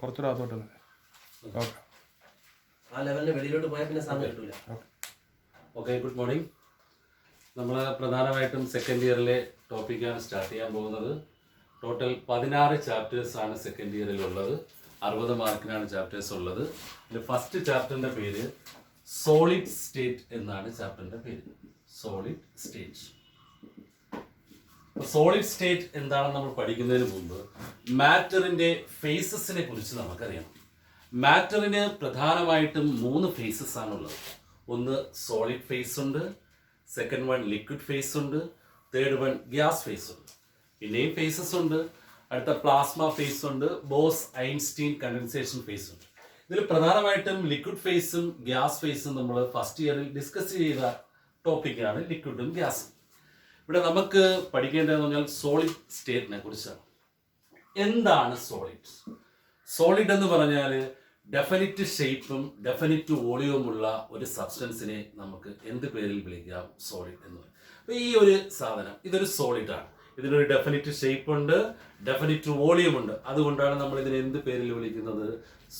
കുറച്ചുകൂടെ അകത്തോട്ട് ഓക്കെ ആ ലെവലിന് വെളിയിലോട്ട് പോയാൽ പിന്നെ സമയം കിട്ടൂല. Okay, good morning. നമ്മൾ പ്രധാനമായിട്ടും സെക്കൻഡ് ഇയറിലെ ടോപ്പിക്കാണ് സ്റ്റാർട്ട് ചെയ്യാൻ പോകുന്നത്. ടോട്ടൽ 16 ചാപ്റ്റേഴ്സാണ് സെക്കൻഡ് ഇയറിലുള്ളത്. 60 മാർക്കിനാണ് ചാപ്റ്റേഴ്സ് ഉള്ളത്. ഇതിൽ ഫസ്റ്റ് ചാപ്റ്ററിൻ്റെ പേര് സോളിഡ് സ്റ്റേറ്റ് എന്നാണ് ചാപ്റ്ററിൻ്റെ പേര്. Solid state. സോളിഡ് സ്റ്റേറ്റ് എന്താണെന്ന് നമ്മൾ പഠിക്കുന്നതിന് മുമ്പ് മാറ്ററിൻ്റെ ഫേസസിനെ കുറിച്ച് നമുക്കറിയണം. മാറ്ററിന് പ്രധാനമായിട്ടും 3 ഫേസസ് ആണുള്ളത്. ഒന്ന് സോളിഡ് ഫേസ് ഉണ്ട്, സെക്കൻഡ് വൺ ലിക്വിഡ് ഫേസ് ഉണ്ട്, തേർഡ് വൺ ഗ്യാസ് ഫേസ് ഉണ്ട്. പിന്നെയും ഫേസസ് ഉണ്ട്. അടുത്ത പ്ലാസ്മ ഫേസ് ഉണ്ട്, ബോസ് ഐൻസ്റ്റീൻ കണ്ടൻസേഷൻ ഫേസ് ഉണ്ട്. ഇതിൽ പ്രധാനമായിട്ടും ലിക്വിഡ് ഫേസും ഗ്യാസ് ഫേസും നമ്മൾ ഫസ്റ്റ് ഇയറിൽ ഡിസ്കസ് ചെയ്ത ടോപ്പിക്കാണ് ലിക്വിഡും ഗ്യാസും. ഇവിടെ നമുക്ക് പഠിക്കേണ്ടതെന്ന് പറഞ്ഞാൽ സോളിഡ് സ്റ്റേറ്റിനെ കുറിച്ചാണ്. എന്താണ് സോളിഡ്? സോളിഡ് എന്ന് പറഞ്ഞാൽ ഡെഫിനിറ്റ് ഷേപ്പും ഡെഫിനിറ്റ് വോളിയമുള്ള ഒരു സബ്സ്റ്റൻസിനെ നമുക്ക് എന്ത് പേരിൽ വിളിക്കാം? സോളിഡ് എന്ന് പറയും. അപ്പോൾ ഈ ഒരു സാധനം ഇതൊരു സോളിഡാണ്. ഇതിനൊരു ഡെഫിനിറ്റ് ഷേപ്പ് ഉണ്ട്, ഡെഫിനിറ്റ് വോളിയം ഉണ്ട്. അതുകൊണ്ടാണ് നമ്മൾ ഇതിനെ എന്ത് പേരിൽ വിളിക്കുന്നത്?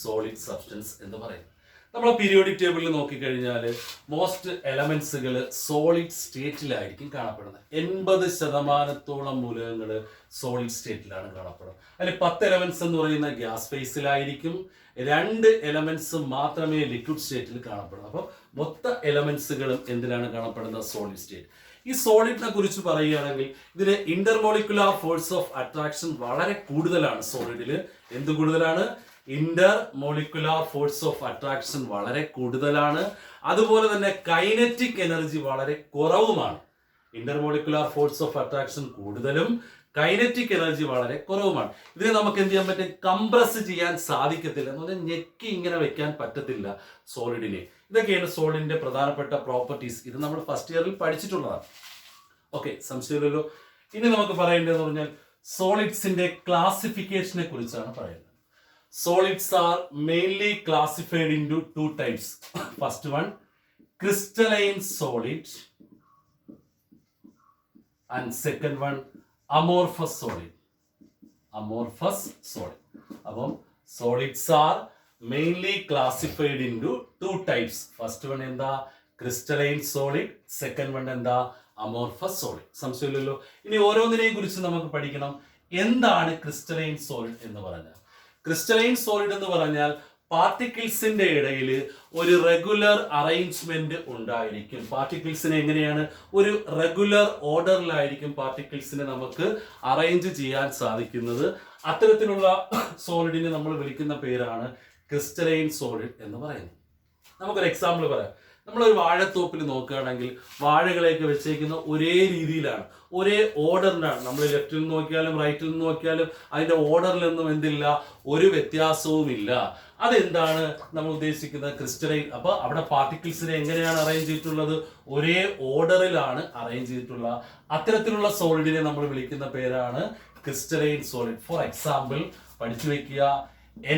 സോളിഡ് സബ്സ്റ്റൻസ് എന്ന് പറയുന്നത്. നമ്മൾ പീരിയോഡിക് ടേബിളിൽ നോക്കിക്കഴിഞ്ഞാൽ മോസ്റ്റ് എലമെന്റ്സുകൾ സോളിഡ് സ്റ്റേറ്റിലായിരിക്കും കാണപ്പെടുന്നത്. 80% മൂലകങ്ങൾ സോളിഡ് സ്റ്റേറ്റിലാണ് കാണപ്പെടുന്നത്. അതിൽ 10 എലമെന്റ്സ് എന്ന് പറയുന്ന ഗ്യാസ് ഫേസിലായിരിക്കും, 2 എലമെന്റ്സ് മാത്രമേ ലിക്വിഡ് സ്റ്റേറ്റിൽ കാണപ്പെടുന്നു. അപ്പോൾ മൊത്ത എലമെന്റ്സുകളും എന്തിനാണ് കാണപ്പെടുന്നത്? Solid state. ഈ സോളിഡിനെ കുറിച്ച് പറയുകയാണെങ്കിൽ ഇതിന് ഇന്റർമോളിക്കുലാർ ഫോഴ്സ് ഓഫ് അട്രാക്ഷൻ വളരെ കൂടുതലാണ്. സോളിഡിൽ എന്ത് കൂടുതലാണ്? Inter molecular force of attraction വളരെ കൂടുതലാണ്. അതുപോലെ തന്നെ കൈനറ്റിക് എനർജി വളരെ കുറവുമാണ്. ഇന്റർമോളിക്കുലാർ ഫോഴ്സ് ഓഫ് അട്രാക്ഷൻ കൂടുതലും കൈനറ്റിക് എനർജി വളരെ കുറവുമാണ്. ഇതിനെ നമുക്ക് എന്ത് ചെയ്യാൻ പറ്റും? കംപ്രസ് ചെയ്യാൻ സാധിക്കത്തില്ല എന്ന് പറഞ്ഞാൽ ഞെക്കി ഇങ്ങനെ വെക്കാൻ പറ്റത്തില്ല സോളിഡിനെ. ഇതൊക്കെയാണ് സോളിഡിന്റെ പ്രധാനപ്പെട്ട പ്രോപ്പർട്ടീസ്. ഇത് നമ്മൾ ഫസ്റ്റ് ഇയറിൽ പഠിച്ചിട്ടുള്ളതാണ്. ഓക്കെ, സംശയമില്ലല്ലോ. ഇനി നമുക്ക് പറയേണ്ടതെന്ന് പറഞ്ഞാൽ സോളിഡ്സിന്റെ ക്ലാസിഫിക്കേഷനെ കുറിച്ചാണ് പറയുന്നത്. Solids are mainly classified into 2 types. First one, crystalline solid, and second one, amorphous solid. Amorphous solid. Above, solids are mainly classified into 2 types. First one in the crystalline solid, second one in the amorphous solid. സംശയമില്ലല്ലോ. ഇനി ഓരോന്നിനെയും കുറിച്ച് നമുക്ക് പഠിക്കണം. എന്താണ് crystalline solid എന്ന് പറഞ്ഞാൽ? Crystalline solid എന്ന് പറഞ്ഞാൽ പാർട്ടിക്കിൾസിന്റെ ഇടയിൽ ഒരു റെഗുലർ അറേഞ്ച്മെന്റ് ഉണ്ടായിരിക്കും. പാർട്ടിക്കിൾസിനെ എങ്ങനെയാണ്? ഒരു റെഗുലർ ഓർഡറിലായിരിക്കും പാർട്ടിക്കിൾസിനെ നമുക്ക് അറേഞ്ച് ചെയ്യാൻ സാധിക്കുന്നത്. അത്തരത്തിലുള്ള സോളിഡിനെ നമ്മൾ വിളിക്കുന്ന പേരാണ് ക്രിസ്റ്റലൈൻ സോളിഡ് എന്ന് പറയുന്നത്. നമുക്കൊരു എക്സാമ്പിൾ പറയാം. നമ്മളൊരു വാഴത്തോപ്പിൽ നോക്കുകയാണെങ്കിൽ വാഴകളെയൊക്കെ വെച്ചേക്കുന്ന ഒരേ രീതിയിലാണ്, ഒരേ ഓർഡറിലാണ്. നമ്മൾ ലെഫ്റ്റിൽ നിന്ന് നോക്കിയാലും റൈറ്റിൽ നിന്ന് നോക്കിയാലും അതിൻ്റെ ഓർഡറിലൊന്നും എന്തില്ല, ഒരു വ്യത്യാസവും ഇല്ല. അതെന്താണ് നമ്മൾ ഉദ്ദേശിക്കുന്നത്? ക്രിസ്റ്റലൈൻ. അപ്പോൾ അവിടെ പാർട്ടിക്കിൾസിനെ എങ്ങനെയാണ് അറേഞ്ച് ചെയ്തിട്ടുള്ളത്? ഒരേ ഓർഡറിലാണ് അറേഞ്ച് ചെയ്തിട്ടുള്ള അത്തരത്തിലുള്ള സോളിഡിനെ നമ്മൾ വിളിക്കുന്ന പേരാണ് ക്രിസ്റ്റലൈൻ സോളിഡ്. ഫോർ എക്സാമ്പിൾ പഠിച്ചു വെക്കുക,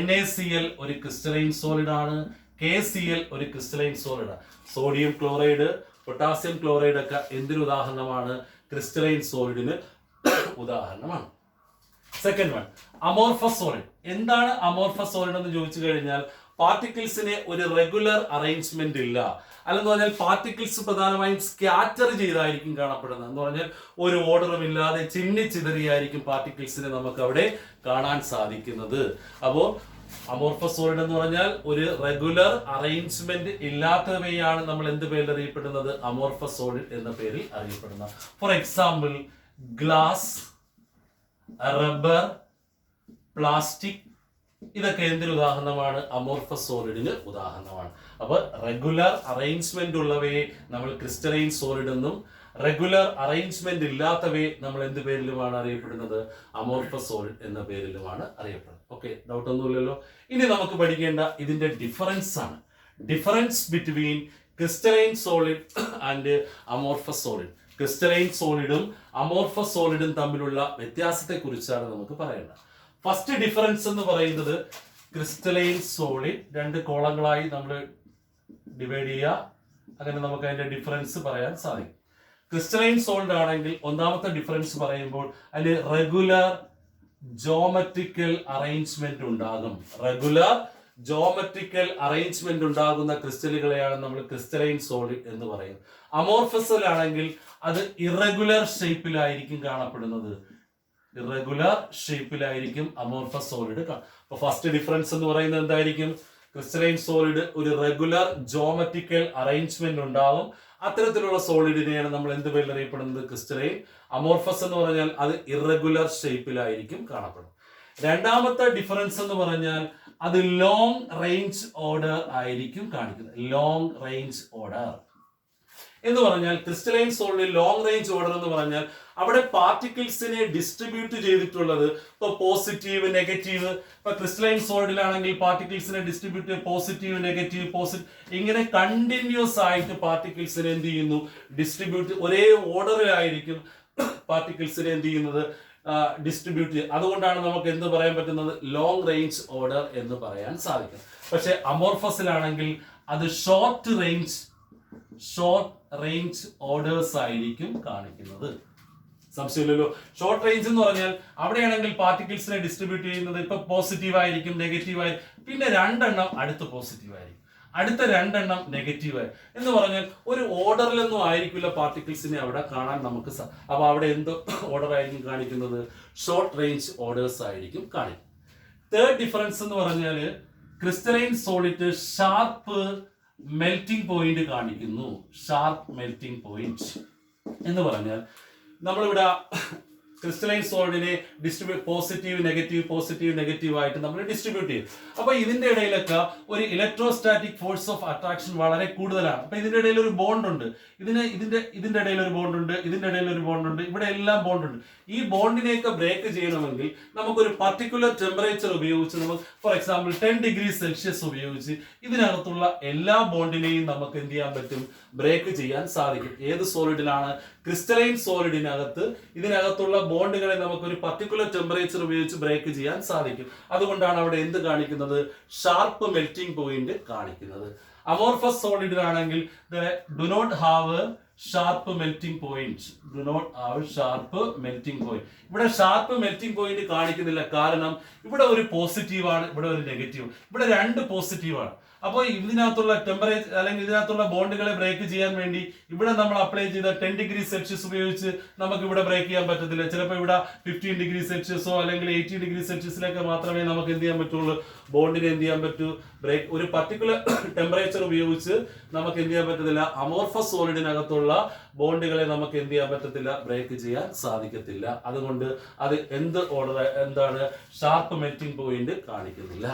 NaCl ഒരു ക്രിസ്റ്റലൈൻ സോളിഡ് ആണ്, KCl ഒരു crystalline solid. Sodium chloride, potassium chloride ഒക്കെ എന്തിനു ഉദാഹരണമാണ്? ക്രിസ്റ്റലൈൻ സോളിഡിന് ഉദാഹരണമാണ്. Second one, amorphous solid. എന്താണ് അമോർഫസ് സോളിഡ് എന്ന് ചോദിച്ചു കഴിഞ്ഞാൽ പാർട്ടിക്കിൾസിന് ഒരു റെഗുലർ അറേഞ്ച്മെന്റ് ഇല്ല. അല്ലെന്ന് പറഞ്ഞാൽ പാർട്ടിക്കിൾസ് പ്രധാനമായും സ്കാറ്റർ ചെയ്തായിരിക്കും കാണപ്പെടുന്നത്. എന്ന് പറഞ്ഞാൽ ഒരു ഓർഡറും ഇല്ലാതെ ചിന്നിച്ചിതറിയായിരിക്കും പാർട്ടിക്കിൾസിനെ നമുക്ക് അവിടെ കാണാൻ സാധിക്കുന്നത്. അപ്പോൾ അമോർഫസ് സോളിഡ് എന്ന് പറഞ്ഞാൽ ഒരു റെഗുലർ അറേഞ്ച്മെന്റ് ഇല്ലാത്തവയാണ് നമ്മൾ എന്ത് പേരിൽ അറിയപ്പെടുന്നത്? അമോർഫസ് സോളിഡ് എന്ന പേരിൽ അറിയപ്പെടുന്നത്. For example glass, rubber, plastic, ഇതൊക്കെ എന്തിന് ഉദാഹരണമാണ്? അമോർഫസ് സോളിഡിന് ഉദാഹരണമാണ്. അപ്പോൾ റെഗുലർ അറേഞ്ച്മെന്റ് ഉള്ളവയെ നമ്മൾ ക്രിസ്റ്റലൈൻ സോളിഡ് എന്നും റെഗുലർ അറേഞ്ച്മെന്റ് ഇല്ലാത്തവയെ നമ്മൾ എന്ത് പേരിലുമാണ് അറിയപ്പെടുന്നത്? അമോർഫസ് സോളിഡ് എന്ന പേരിലുമാണ് അറിയപ്പെടുന്നത്. ഓക്കെ, ഡൗട്ട് ഒന്നുമില്ലല്ലോ. ഇനി നമുക്ക് പഠിക്കേണ്ട ഇതിന്റെ ഡിഫറൻസ് ആണ്. Difference between crystalline solid and amorphous solid. Crystalline സോളിഡും അമോർഫസ് സോളിഡും തമ്മിലുള്ള വ്യത്യാസത്തെ കുറിച്ചാണ് നമുക്ക് പറയേണ്ടത്. ഫസ്റ്റ് ഡിഫറൻസ് എന്ന് പറയുന്നത് ക്രിസ്റ്റലൈൻ സോളിഡ് 2 കോളങ്ങളായി നമ്മൾ ഡിവൈഡ് ചെയ്യുക. അങ്ങനെ നമുക്ക് അതിന്റെ ഡിഫറൻസ് പറയാൻ സാധിക്കും. ക്രിസ്റ്റലൈൻ സോളിഡ് ആണെങ്കിൽ ഒന്നാമത്തെ ഡിഫറൻസ് പറയുമ്പോൾ അതിൽ റെഗുലർ ജോമെട്രിക്കൽ അറേഞ്ച്മെന്റ് ഉണ്ടാകും. റെഗുലർ ജോമെട്രിക്കൽ അറേഞ്ച്മെന്റ് ഉണ്ടാകുന്ന ക്രിസ്റ്റലുകളെയാണ് നമ്മൾ ക്രിസ്റ്റലൈൻ സോളിഡ് എന്ന് പറയുന്നത്. അമോർഫസിലാണെങ്കിൽ അത് ഇറഗുലർ ഷേപ്പിലായിരിക്കും കാണപ്പെടുന്നത്. ഇറഗുലർ ഷേപ്പിലായിരിക്കും അമോർഫസ് സോളിഡ്. അപ്പൊ ഫസ്റ്റ് ഡിഫറൻസ് എന്ന് പറയുന്നത് എന്തായിരിക്കും? ക്രിസ്റ്റലൈൻ സോളിഡ് ഒരു റെഗുലർ ജോമെട്രിക്കൽ അറേഞ്ച്മെന്റ് ഉണ്ടാവും. അത്തരത്തിലുള്ള സോളിഡിനെയാണ് നമ്മൾ എന്ത് പേരിൽ അറിയപ്പെടുന്നത്? ക്രിസ്റ്റലൈൻ. അമോർഫസ് എന്ന് പറഞ്ഞാൽ അത് ഇറഗുലർ ഷേപ്പിലായിരിക്കും കാണപ്പെടുന്നത്. രണ്ടാമത്തെ ഡിഫറൻസ് എന്ന് പറഞ്ഞാൽ അത് ലോങ് റേഞ്ച് ഓർഡർ ആയിരിക്കും കാണിക്കുന്നത്. ലോങ് റേഞ്ച് ഓർഡർ എന്ന് പറഞ്ഞാൽ ക്രിസ്റ്റലൈൻ സോളിഡിൽ ലോങ് റേഞ്ച് ഓർഡർ എന്ന് പറഞ്ഞാൽ അവിടെ പാർട്ടിക്കിൾസിനെ ഡിസ്ട്രിബ്യൂട്ട് ചെയ്തിട്ടുള്ളത് ഇപ്പൊ പോസിറ്റീവ്, നെഗറ്റീവ്. ഇപ്പൊ ക്രിസ്റ്റലൈൻ സോളിഡിലാണെങ്കിൽ പാർട്ടിക്കിൾസിനെ ഡിസ്ട്രിബ്യൂട്ട് പോസിറ്റീവ്, നെഗറ്റീവ്, പോസിറ്റീവ് ഇങ്ങനെ കണ്ടിന്യൂസ് ആയിട്ട് പാർട്ടിക്കിൾസിനെ എന്ത് ചെയ്യുന്നു? ഡിസ്ട്രിബ്യൂട്ട് ഒരേ ഓർഡറിലായിരിക്കും പാർട്ടിക്കിൾസിനെ എന്ത് ചെയ്യുന്നത്? ഡിസ്ട്രിബ്യൂട്ട് ചെയ്യുക. അതുകൊണ്ടാണ് നമുക്ക് എന്ത് പറയാൻ പറ്റുന്നത്? ലോങ് റേഞ്ച് ഓർഡർ എന്ന് പറയാൻ സാധിക്കും. പക്ഷെ അമോർഫസിലാണെങ്കിൽ അത് ഷോർട്ട് റേഞ്ച് ഓർഡേഴ്സ് ആയിരിക്കും കാണിക്കുന്നത്. സംശയമില്ലല്ലോ. ഷോർട്ട് റേഞ്ച് എന്ന് പറഞ്ഞാൽ അവിടെയാണെങ്കിൽ പാർട്ടിക്കിൾസിനെ ഡിസ്ട്രിബ്യൂട്ട് ചെയ്യുന്നത് ഇപ്പൊ പോസിറ്റീവ് ആയിരിക്കും, നെഗറ്റീവ് ആയിരിക്കും, പിന്നെ രണ്ടെണ്ണം അടുത്ത് പോസിറ്റീവ് ആയിരിക്കും, അടുത്ത രണ്ടെണ്ണം നെഗറ്റീവ് ആയി എന്ന് പറഞ്ഞാൽ ഒരു ഓർഡറിലൊന്നും ആയിരിക്കില്ല പാർട്ടിക്കിൾസിനെ അവിടെ കാണാൻ നമുക്ക്. അപ്പൊ അവിടെ എന്ത് ഓർഡർ ആയിരിക്കും കാണിക്കുന്നത്? ഷോർട്ട് റേഞ്ച് ഓർഡേഴ്സ് ആയിരിക്കും കാണിക്കുന്നത്. തേർഡ് ഡിഫറൻസ് എന്ന് പറഞ്ഞാൽ crystalline solid sharp melting point കാണിക്കുന്നു. ഷാർപ്പ് മെൽറ്റിംഗ് പോയിന്റ് എന്ന് പറഞ്ഞാൽ നമ്മളിവിടെ ക്രിസ്റ്റലൈൻ സോളിഡിനെ പോസിറ്റീവ് നെഗറ്റീവ് ആയിട്ട് നമ്മൾ ഡിസ്ട്രിബ്യൂട്ട് ചെയ്യും. അപ്പൊ ഇതിന്റെ ഇടയിലൊക്കെ ഒരു ഇലക്ട്രോസ്റ്റാറ്റിക് ഫോഴ്സ് ഓഫ് അട്രാക്ഷൻ വളരെ കൂടുതലാണ്. അപ്പൊ ഇതിന്റെ ഇടയിൽ ഒരു ബോണ്ട് ഉണ്ട്, ഇതിന്റെ ഇടയിൽ ഒരു ബോണ്ട് ഉണ്ട്, ഇതിന്റെ ഇടയിൽ ഒരു ബോണ്ട് ഉണ്ട്, ഇവിടെ എല്ലാം ബോണ്ട് ഉണ്ട്. ഈ ബോണ്ടിനെയൊക്കെ ബ്രേക്ക് ചെയ്യണമെങ്കിൽ നമുക്കൊരു പർട്ടിക്കുലർ ടെമ്പറേച്ചർ ഉപയോഗിച്ച് നമുക്ക് ഫോർ എക്സാമ്പിൾ 10 ഡിഗ്രി സെൽഷ്യസ് ഉപയോഗിച്ച് ഇതിനകത്തുള്ള എല്ലാ ബോണ്ടിനെയും നമുക്ക് എന്ത് ചെയ്യാൻ പറ്റും? ബ്രേക്ക് ചെയ്യാൻ സാധിക്കും. ഏത് സോളിഡിലാണ്? ക്രിസ്റ്റലൈൻ സോളിഡിനകത്ത് ഇതിനകത്തുള്ള ബോണ്ടുകളെ നമുക്ക് ഒരു പർട്ടിക്കുലർ ടെമ്പറേച്ചർ ഉപയോഗിച്ച് ബ്രേക്ക് ചെയ്യാൻ സാധിക്കും. അതുകൊണ്ടാണ് അവിടെ എന്ത് കാണിക്കുന്നത്? ഷാർപ്പ് മെൽറ്റിംഗ് പോയിന്റ് കാണിക്കുന്നത്. അമോർഫസ് സോളിഡിലാണെങ്കിൽ do not have sharp melting point. ഇവിടെ ഷാർപ്പ് മെൽറ്റിംഗ് പോയിന്റ് കാണിക്കുന്നില്ല. കാരണം ഇവിടെ ഒരു പോസിറ്റീവ് ആണ്, ഇവിടെ ഒരു നെഗറ്റീവ്, ഇവിടെ രണ്ട് പോസിറ്റീവ് ആണ്. അപ്പോൾ ഇതിനകത്തുള്ള ടെമ്പറേച്ചർ അല്ലെങ്കിൽ ഇതിനകത്തുള്ള ബോണ്ടുകളെ ബ്രേക്ക് ചെയ്യാൻ വേണ്ടി ഇവിടെ നമ്മൾ അപ്ലൈ ചെയ്ത 10 ഡിഗ്രി സെൽഷ്യസ് ഉപയോഗിച്ച് നമുക്ക് ഇവിടെ ബ്രേക്ക് ചെയ്യാൻ പറ്റത്തില്ല. ചിലപ്പോൾ ഇവിടെ 15 ഡിഗ്രി സെൽഷ്യസോ അല്ലെങ്കിൽ 18 ഡിഗ്രി സെൽഷ്യസിലൊക്കെ മാത്രമേ നമുക്ക് എന്ത് ചെയ്യാൻ പറ്റുള്ളൂ? ബോണ്ടിനെ എന്ത് ചെയ്യാൻ പറ്റൂ? ബ്രേക്ക്. ഒരു പർട്ടിക്കുലർ ടെമ്പറേച്ചർ ഉപയോഗിച്ച് നമുക്ക് എന്ത് ചെയ്യാൻ പറ്റത്തില്ല? അമോർഫസ് സോളിഡിനകത്തുള്ള ബോണ്ടുകളെ നമുക്ക് എന്ത് ചെയ്യാൻ പറ്റത്തില്ല? ബ്രേക്ക് ചെയ്യാൻ സാധിക്കത്തില്ല. അതുകൊണ്ട് അത് എന്താണ്? ഷാർപ്പ് മെൽറ്റിംഗ് പോയിന്റ് കാണിക്കുന്നില്ല.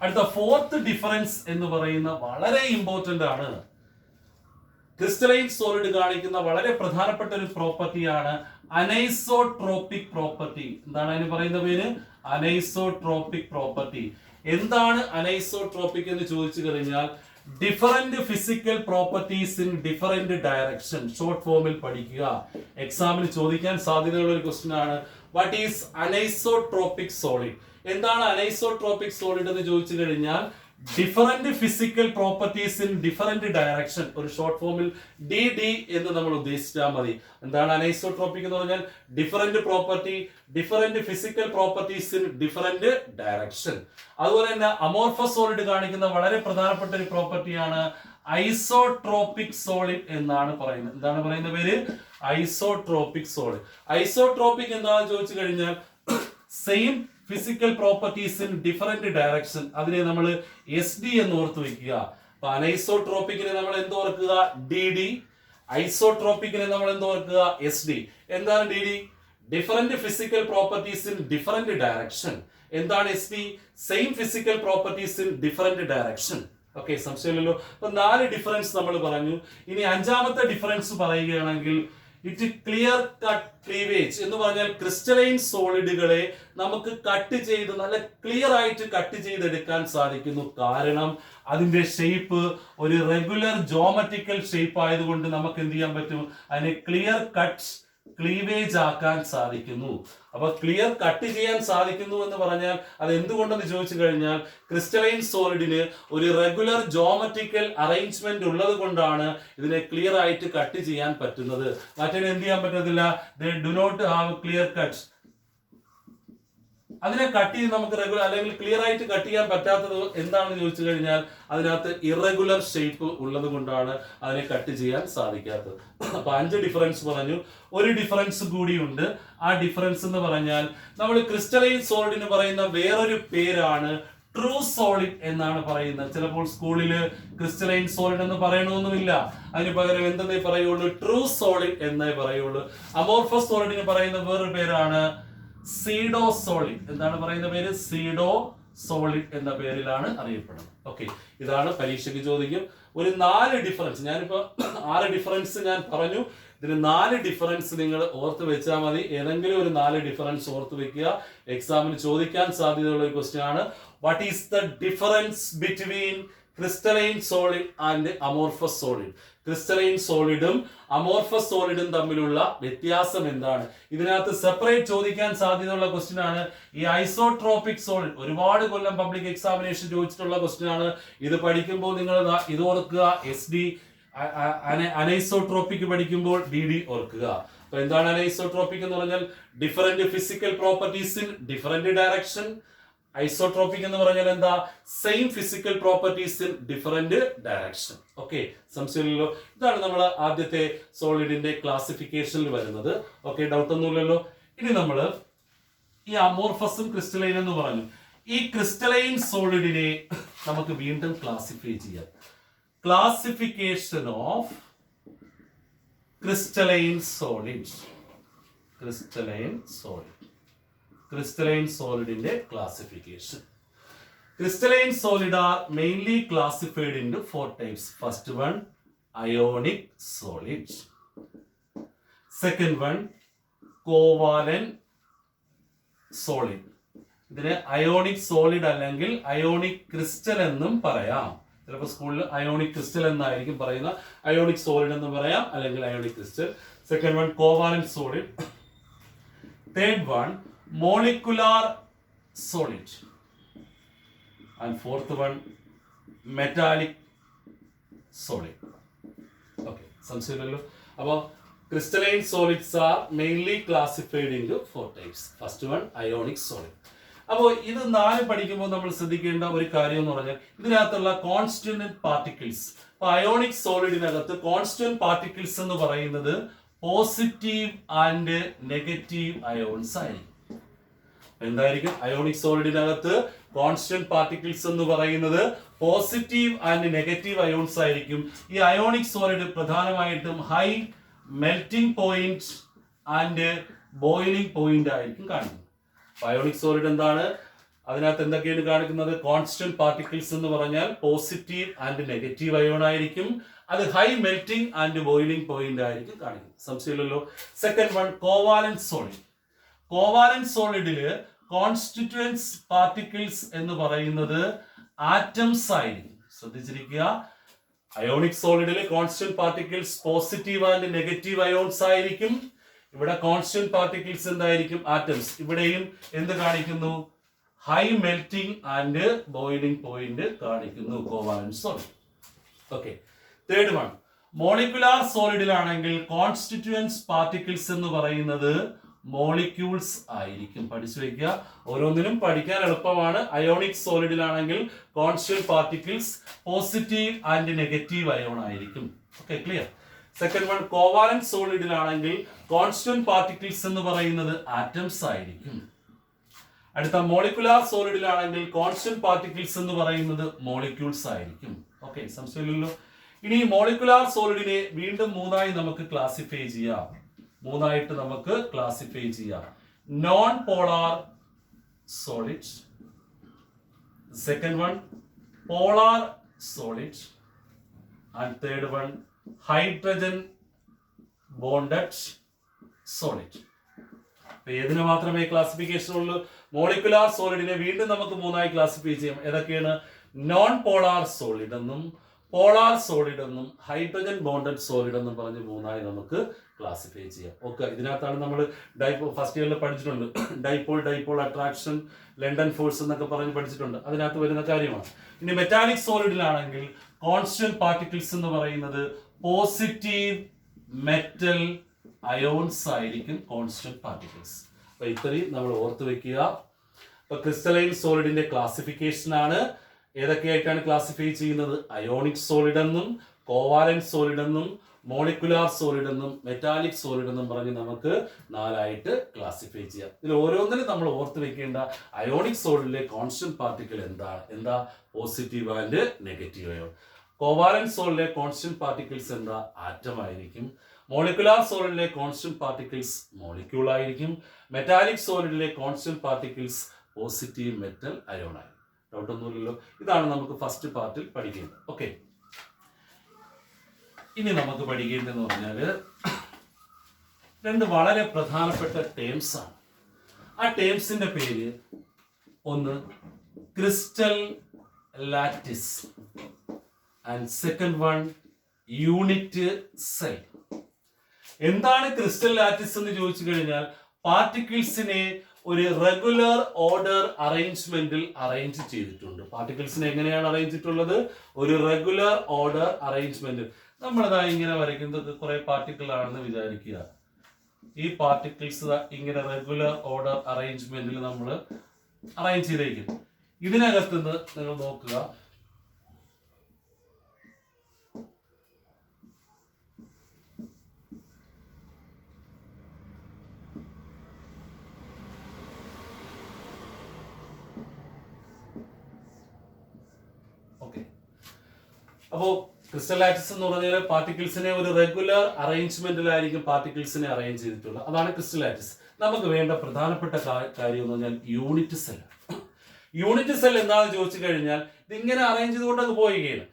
അടുത്ത ഫോർത്ത് ഡിഫറൻസ് എന്ന് പറയുന്ന വളരെ ഇമ്പോർട്ടന്റ് ആണ്. ക്രിസ്റ്റലൈൻ സോളിഡ് കാണിക്കുന്ന വളരെ പ്രധാനപ്പെട്ട ഒരു പ്രോപ്പർട്ടിയാണ് അനൈസോട്രോപിക് പ്രോപ്പർട്ടി. എന്താണ് അതിന് പറയുന്ന പേര്? Anisotropic property. എന്താണ് അനൈസോട്രോപിക് എന്ന് ചോദിച്ചു കഴിഞ്ഞാൽ different physical properties in different direction. Short ഫോമിൽ പഠിക്കുക. എക്സാമിന് ചോദിക്കാൻ സാധ്യതയുള്ള ഒരു ക്വസ്റ്റ്യൻ ആണ്. What is anisotropic solid? എന്താണ് അനൈസോട്രോപിക് സോളിഡ് എന്ന് ചോദിച്ചു കഴിഞ്ഞാൽ different physical properties in different direction. ഒരു ഷോർട്ട് ഫോമിൽ DD എന്ന് നമ്മൾ ഉദ്ദേശിച്ചാൽ മതി. എന്താണ് അനൈസോട്രോപിക് എന്ന് പറഞ്ഞാൽ? Different physical properties in different direction. അതുപോലെ തന്നെ അമോർഫസ് സോളിഡ് കാണിക്കുന്ന വളരെ പ്രധാനപ്പെട്ട ഒരു പ്രോപ്പർട്ടിയാണ് ഐസോട്രോപിക് സോളിഡ് എന്നാണ് പറയുന്നത്. എന്താണ് പറയുന്ന പേര്? Isotropic solid. ഐസോട്രോപിക് എന്താണെന്ന് ചോദിച്ചു കഴിഞ്ഞാൽ same physical properties in different direction. അതിനെ നമ്മൾ SD എന്ന് ഓർത്ത് വെക്കുക. അപ്പൊ അനൈസോട്രോപിക്കിനെ നമ്മൾ എന്ത് ഓർക്കുക? DD. ഐസോട്രോപിക്കിനെ നമ്മൾ എന്ത് ഓർക്കുക? SD. എന്താണ് DD? Different physical properties in different direction. എന്താണ് SD? Same physical properties in different direction. Okay, സംശയമില്ലല്ലോ. അപ്പൊ 4 ഡിഫറൻസ് നമ്മൾ പറഞ്ഞു. ഇനി 5ാമത്തെ ഡിഫറൻസ് പറയുകയാണെങ്കിൽ ഇറ്റ് ക്ലിയർ കട്ട് ക്ലീവേജ് എന്ന് പറഞ്ഞാൽ ക്രിസ്റ്റലൈൻ സോളിഡുകളെ നമുക്ക് കട്ട് ചെയ്ത് നല്ല ക്ലിയർ ആയിട്ട് കട്ട് ചെയ്തെടുക്കാൻ സാധിക്കുന്നു. കാരണം അതിന്റെ ഷേപ്പ് ഒരു റെഗുലർ ജോമെട്രിക്കൽ ഷേപ്പ് ആയതുകൊണ്ട് നമുക്ക് എന്ത് ചെയ്യാൻ പറ്റും? അതിനെ ക്ലിയർ കട്ട് ക്ലീവേജ് ആക്കാൻ സാധിക്കുന്നു. അപ്പൊ ക്ലിയർ കട്ട് ചെയ്യാൻ സാധിക്കുന്നു എന്ന് പറഞ്ഞാൽ അത് എന്തുകൊണ്ടെന്ന് ചോദിച്ചു കഴിഞ്ഞാൽ ക്രിസ്റ്റലൈൻ സോളിഡിന് ഒരു റെഗുലർ ജോമെട്രിക്കൽ അറേഞ്ച്മെന്റ് ഉള്ളത് കൊണ്ടാണ് ഇതിനെ ക്ലിയർ ആയിട്ട് കട്ട് ചെയ്യാൻ പറ്റുന്നത്. മറ്റേ എന്ത് ചെയ്യാൻ പറ്റത്തില്ല. They do not have clear cuts. അതിനെ കട്ട് ചെയ്ത് നമുക്ക് റെഗുലർ അല്ലെങ്കിൽ ക്ലിയർ ആയിട്ട് കട്ട് ചെയ്യാൻ പറ്റാത്തത് എന്താണെന്ന് ചോദിച്ചു കഴിഞ്ഞാൽ അതിനകത്ത് ഇറഗുലർ ഷേപ്പ് ഉള്ളത് കൊണ്ടാണ് അതിനെ കട്ട് ചെയ്യാൻ സാധിക്കാത്തത്. അപ്പൊ 5 ഡിഫറൻസ് പറഞ്ഞു. ഒരു ഡിഫറൻസ് കൂടിയുണ്ട്. ആ ഡിഫറൻസ് എന്ന് പറഞ്ഞാൽ നമ്മൾ ക്രിസ്റ്റലൈൻ സോളിഡിന് പറയുന്ന വേറൊരു പേരാണ് ട്രൂ സോളിഡ് എന്നാണ് പറയുന്നത്. ചിലപ്പോൾ സ്കൂളിൽ ക്രിസ്റ്റലൈൻ സോളിഡ് എന്ന് പറയണമെന്നുമില്ല, അതിന് പകരം എന്തെന്നേ പറയുള്ളൂ, ട്രൂ സോളിഡ് എന്നേ പറയുള്ളൂ. അമോർഫസ് സോളിഡിന് പറയുന്ന വേറൊരു പേരാണ് സീഡോ സോളിഡ്. എന്താണ് പറയുന്ന പേര്? സീഡോ സോളിഡ് എന്ന പേരിലാണ് അറിയപ്പെടുന്നത്. ഓക്കെ, ഇതാണ് പരീക്ഷയ്ക്ക് ചോദിക്കും. ഒരു 4 ഡിഫറൻസ്, ഞാനിപ്പോ 6 ഡിഫറൻസ് ഞാൻ പറഞ്ഞു. ഇതിന് 4 ഡിഫറൻസ് നിങ്ങൾ ഓർത്ത് വെച്ചാൽ മതി. ഏതെങ്കിലും ഒരു 4 ഡിഫറൻസ് ഓർത്ത് വെക്കുക. എക്സാമിന് ചോദിക്കാൻ സാധ്യതയുള്ള ഒരു ക്വസ്റ്റ്യൻ ആണ്. What is the difference between crystalline solid and amorphous solid? Crystalline സോളിഡും അമോർഫസ് സോളിഡും തമ്മിലുള്ള വ്യത്യാസം എന്താണ്? ഇതിനകത്ത് സെപ്പറേറ്റ് ചോദിക്കാൻ സാധ്യതയുള്ള ക്വസ്റ്റ്യൻ ആണ്. ഈ ഐസോട്രോപിക് സോളിഡ് ഒരുപാട് കൊല്ലം പബ്ലിക് എക്സാമിനേഷൻ ചോദിച്ചിട്ടുള്ള ക്വസ്റ്റ്യൻ ആണ്. ഇത് പഠിക്കുമ്പോൾ നിങ്ങൾ ഇത് ഓർക്കുക, SD അനൈസോട്രോപിക് പഠിക്കുമ്പോൾ DD ഓർക്കുക. അപ്പൊ എന്താണ് അനൈസോട്രോപിക് എന്ന് പറഞ്ഞാൽ? Different physical properties in different direction. Isotropic എന്ന് പറഞ്ഞാൽ എന്താ? Same physical properties in different direction. Okay, സംശയമില്ലല്ലോ. ഇതാണ് നമ്മൾ ആദ്യത്തെ സോളിഡിന്റെ ക്ലാസിഫിക്കേഷനിൽ വരുന്നത്. ഓക്കെ, ഡൗട്ട് ഒന്നുമില്ലല്ലോ. ഇനി നമ്മൾ ഈ അമോർഫസും ക്രിസ്റ്റലൈൻ എന്ന് പറഞ്ഞു. ഈ ക്രിസ്റ്റലൈൻ സോളിഡിനെ നമുക്ക് വീണ്ടും ക്ലാസിഫൈ ചെയ്യാം. Classification of crystalline solid. Crystalline solid, crystalline solid in the classification. Crystalline solid are mainly classified into 4 types. First one, ionic solid. Second one, covalent solid. ഇതിനെ അയോണിക് സോളിഡ് അല്ലെങ്കിൽ ionic crystal എന്നും പറയാം. ചിലപ്പോൾ സ്കൂളിൽ ionic crystal എന്നായിരിക്കും പറയുന്ന. Ionic solid എന്ന് പറയാം അല്ലെങ്കിൽ ionic crystal. Second one, covalent solid. Third one, molecular solid, and fourth one, metallic solid. Okay, സംശയമില്ലല്ലോ. അപ്പോൾ crystalline solids are mainly classified into 4 types. First one, ionic solid. അപ്പോൾ ഇത് 4 പഠിക്കുമ്പോൾ നമ്മൾ ശ്രദ്ധിക്കേണ്ട ഒരു കാര്യം എന്ന് പറഞ്ഞാൽ ഇതിനകത്തുള്ള കോൺസ്റ്റന്റ് പാർട്ടിക്കിൾസ്. അപ്പൊ അയോണിക് സോളിഡിനകത്ത് കോൺസ്റ്റന്റ് പാർട്ടിക്കിൾസ് എന്ന് പറയുന്നത് പോസിറ്റീവ് ആൻഡ് നെഗറ്റീവ് അയോൺസ് ആയിരിക്കും. എന്തായിരിക്കും? അയോണിക് സോളിഡിനകത്ത് കോൺസ്റ്റന്റ് പാർട്ടിക്കിൾസ് എന്ന് പറയുന്നത് പോസിറ്റീവ് ആൻഡ് നെഗറ്റീവ് അയോൺസ് ആയിരിക്കും. ഈ അയോണിക് സോളിഡ് പ്രധാനമായിട്ടും high melting point and boiling point ആയിരിക്കും കാണിക്കുന്നത്. അയോണിക് സോളിഡ് എന്താണ്? അതിനകത്ത് എന്തൊക്കെയാണ് കാണിക്കുന്നത്? കോൺസ്റ്റന്റ് പാർട്ടിക്കിൾസ് എന്ന് പറഞ്ഞാൽ പോസിറ്റീവ് ആൻഡ് നെഗറ്റീവ് അയോൺ ആയിരിക്കും. അത് high melting and boiling point ആയിരിക്കും കാണിക്കുന്നത്. സംശയമില്ലല്ലോ. Second one, covalent solid. Covalent സോളിഡില് കോൺസ്റ്റിറ്റ്യൂവൻസ് പാർട്ടിക്കിൾസ് എന്ന് പറയുന്നത് ആറ്റംസ് ആയിരിക്കും. ശ്രദ്ധിച്ചിരിക്കുക, അയോണിക് സോളിഡില് constant particles positive and negative ions ആയിരിക്കും. ഇവിടെ കോൺസ്റ്റന്റ് പാർട്ടിക്കിൾസ് എന്തായിരിക്കും? ആറ്റംസ്. ഇവിടെയും എന്ത് കാണിക്കുന്നു? High melting and boiling point കാണിക്കുന്നു covalent solid. Okay, third one, molecular സോളിഡിലാണെങ്കിൽ കോൺസ്റ്റിറ്റ്യൂവൻസ് പാർട്ടിക്കിൾസ് എന്ന് പറയുന്നത് മോളിക്യൂൾസ് ആയിരിക്കും. പഠിച്ചു വെക്കുക, ഓരോന്നിനും പഠിക്കാൻ എളുപ്പമാണ്. അയോണിക് സോളിഡിലാണെങ്കിൽ constant particles positive and negative ion ആയിരിക്കും. Okay, clear. Second one, covalent സോളിഡിലാണെങ്കിൽ കോൺസ്റ്റന്റ് പാർട്ടിക്കിൾസ് എന്ന് പറയുന്നത് ആറ്റംസ് ആയിരിക്കും. അടുത്ത മോളിക്കുലാർ സോളിഡിലാണെങ്കിൽ കോൺസ്റ്റന്റ് പാർട്ടിക്കിൾസ് എന്ന് പറയുന്നത് മോളിക്യൂൾസ് ആയിരിക്കും. ഓക്കെ, സംശയമില്ലല്ലോ. ഇനി മോളിക്കുലാർ സോളിഡിനെ വീണ്ടും 3ആയി നമുക്ക് ക്ലാസിഫൈ ചെയ്യാം. 3ആയിട്ട് നമുക്ക് ക്ലാസിഫൈ ചെയ്യാം. Non polar solid, second one polar solid, and third one hydrogen bonded solid. ഏതിന് മാത്രമേ ക്ലാസിഫിക്കേഷൻ ഉള്ളൂ? മോളിക്കുലാർ സോളിഡിനെ വീണ്ടും നമുക്ക് 3ആയി ക്ലാസിഫൈ ചെയ്യാം. ഏതൊക്കെയാണ്? നോൺ പോളാർ സോളിഡ് എന്നും പോളാർ സോളിഡ് എന്നും ഹൈഡ്രജൻ ബോണ്ടഡ് സോളിഡ് എന്നും പറഞ്ഞ് 3ആയി നമുക്ക് ക്ലാസിഫൈ ചെയ്യാം. ഓക്കെ, ഇതിനകത്താണ് നമ്മൾ ഫസ്റ്റ് ഇയറിൽ പഠിച്ചിട്ടുണ്ട്. ഡൈപോൾ അട്രാക്ഷൻ, ലണ്ടൻ ഫോഴ്സ് എന്നൊക്കെ പറഞ്ഞ് പഠിച്ചിട്ടുണ്ട്. അതിനകത്ത് വരുന്ന കാര്യമാണ്. ഇനി മെറ്റാലിക് സോളിഡിലാണെങ്കിൽ കോൺസ്റ്റന്റ് പാർട്ടിക്കിൾസ് എന്ന് പറയുന്നത് പോസിറ്റീവ് മെറ്റൽ അയോൺസ് ആയിരിക്കും കോൺസ്റ്റന്റ് പാർട്ടിക്കിൾസ്. അപ്പൊ ഇത്രയും നമ്മൾ ഓർത്ത് വെക്കുക. ഇപ്പൊ ക്രിസ്റ്റലൈൻ സോളിഡിന്റെ ക്ലാസിഫിക്കേഷൻ ആണ്. ഏതൊക്കെയായിട്ടാണ് ക്ലാസിഫൈ ചെയ്യുന്നത്? അയോണിക് സോളിഡ് എന്നും, കോവാലന്റ് സോളിഡ് എന്നും, മോളിക്കുലാർ സോളിഡ് എന്നും, മെറ്റാലിക് സോളിഡ് എന്നും പറഞ്ഞ് നമുക്ക് 4 ആയിട്ട് ക്ലാസിഫൈ ചെയ്യാം. ഇതിൽ ഓരോന്നിനും നമ്മൾ ഓർത്ത് വെക്കേണ്ട അയോണിക് സോളിഡിലെ കോൺസ്റ്റന്റ് പാർട്ടിക്കിൾ എന്താ positive and negative ion. Covalent സോളിഡിലെ കോൺസ്റ്റന്റ് പാർട്ടിക്കിൾസ് എന്താ? ആറ്റം ആയിരിക്കും. മോളിക്കുലാർ സോളിഡിലെ കോൺസ്റ്റന്റ് പാർട്ടിക്കിൾസ് മോളിക്യൂൾ ആയിരിക്കും. മെറ്റാലിക് സോളിഡിലെ constant particles positive metal ion ആയിരിക്കും. ഡൗട്ട് ഒന്നുമില്ലല്ലോ. ഇതാണ് നമുക്ക് ഫസ്റ്റ് പാർട്ടിൽ പഠിക്കുന്നത്. ഓക്കെ, ഇനി നമുക്ക് പഠിക്കേണ്ടതെന്ന് പറഞ്ഞാല് 2 വളരെ പ്രധാനപ്പെട്ട ടേംസ് ആണ്. ആ ടേംസിന്റെ പേര് ഒന്ന് crystal lattice and second one unit cell. എന്താണ് ക്രിസ്റ്റൽ ലാറ്റിസ് എന്ന് ചോദിച്ചു കഴിഞ്ഞാൽ പാർട്ടിക്കിൾസിനെ ഒരു റെഗുലർ ഓർഡർ അറേഞ്ച്മെന്റിൽ അറേഞ്ച് ചെയ്തിട്ടുണ്ട്. പാർട്ടിക്കിൾസിനെ എങ്ങനെയാണ് അറേഞ്ച് ചെയ്തിട്ടുള്ളത്? ഒരു റെഗുലർ ഓർഡർ അറേഞ്ച്മെന്റ്. നമ്മളിതാ ഇങ്ങനെ വരയ്ക്കുന്നത് കുറെ പാർട്ടിക്കിൾ ആണെന്ന് വിചാരിക്കുക. ഈ പാർട്ടിക്കിൾസ് ഇങ്ങനെ റെഗുലർ ഓർഡർ അറേഞ്ച്മെന്റിൽ നമ്മൾ അറേഞ്ച് ചെയ്തേക്കും. ഇതിനകത്ത് നിന്ന് നിങ്ങൾ നോക്കുക, അപ്പോ ക്രിസ്റ്റൽ ലാറ്റിസ് എന്ന് പറഞ്ഞാൽ പാർട്ടിക്കിൾസിനെ ഒരു റെഗുലർ അറേഞ്ച്മെന്റിലായിരിക്കും പാർട്ടിക്കിൾസിനെ അറേഞ്ച് ചെയ്തിട്ടുള്ളത്. അതാണ് ക്രിസ്റ്റൽ ലാറ്റിസ്. നമുക്ക് വേണ്ട പ്രധാനപ്പെട്ട കാര്യം എന്ന് പറഞ്ഞാൽ യൂണിറ്റ് സെൽ. യൂണിറ്റ് സെൽ എന്താണെന്ന് ചോദിച്ചു കഴിഞ്ഞാൽ ഇതിങ്ങനെ അറേഞ്ച് ചെയ്തുകൊണ്ട് അത് പോവുകയാണ്.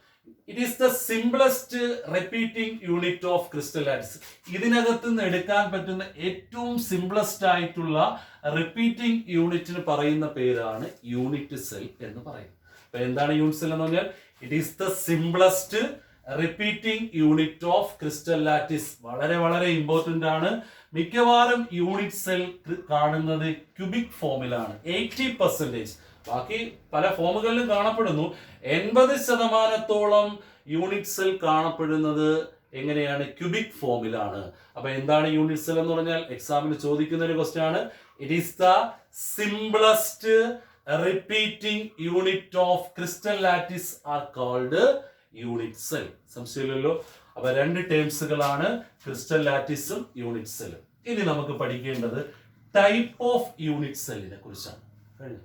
It is the simplest repeating unit of crystal lattice. ഇതിനകത്ത് നിന്ന് എടുക്കാൻ പറ്റുന്ന ഏറ്റവും സിംപ്ലസ്റ്റ് ആയിട്ടുള്ള റിപ്പീറ്റിംഗ് യൂണിറ്റിന് പറയുന്ന പേരാണ് യൂണിറ്റ് സെൽ എന്ന് പറയുന്നത്. അപ്പൊ എന്താണ് യൂണിറ്റ് സെൽ എന്ന് പറഞ്ഞാൽ? It is the simplest repeating unit of crystal lattice. വളരെ വളരെ ഇമ്പോർട്ടന്റ് ആണ്. മിക്കവാറും യൂണിറ്റ് സെൽ കാണുന്നത് ക്യൂബിക് ഫോമിലാണ് 80%. ബാക്കി പല ഫോമുകളിലും കാണപ്പെടുന്നു. 80% യൂണിറ്റ് സെൽ കാണപ്പെടുന്നത് എങ്ങനെയാണ്? ക്യൂബിക് ഫോമിലാണ്. അപ്പൊ എന്താണ് യൂണിറ്റ് സെൽ എന്ന് പറഞ്ഞാൽ? എക്സാമിന് ചോദിക്കുന്ന ഒരു ക്വസ്റ്റ്യൻ ആണ്. It is the simplest repeating unit of crystal lattice are called unit cell. സംശയമില്ലല്ലോ. അപ്പൊ 2 ടേംസുകളാണ് ക്രിസ്റ്റൽ ലാറ്റിസും യൂണിറ്റ് സെല്ലും. ഇനി നമുക്ക് പഠിക്കേണ്ടത് ടൈപ്പ് ഓഫ് യൂണിറ്റ് സെല്ലിനെ കുറിച്ചാണ്. കഴിഞ്ഞു.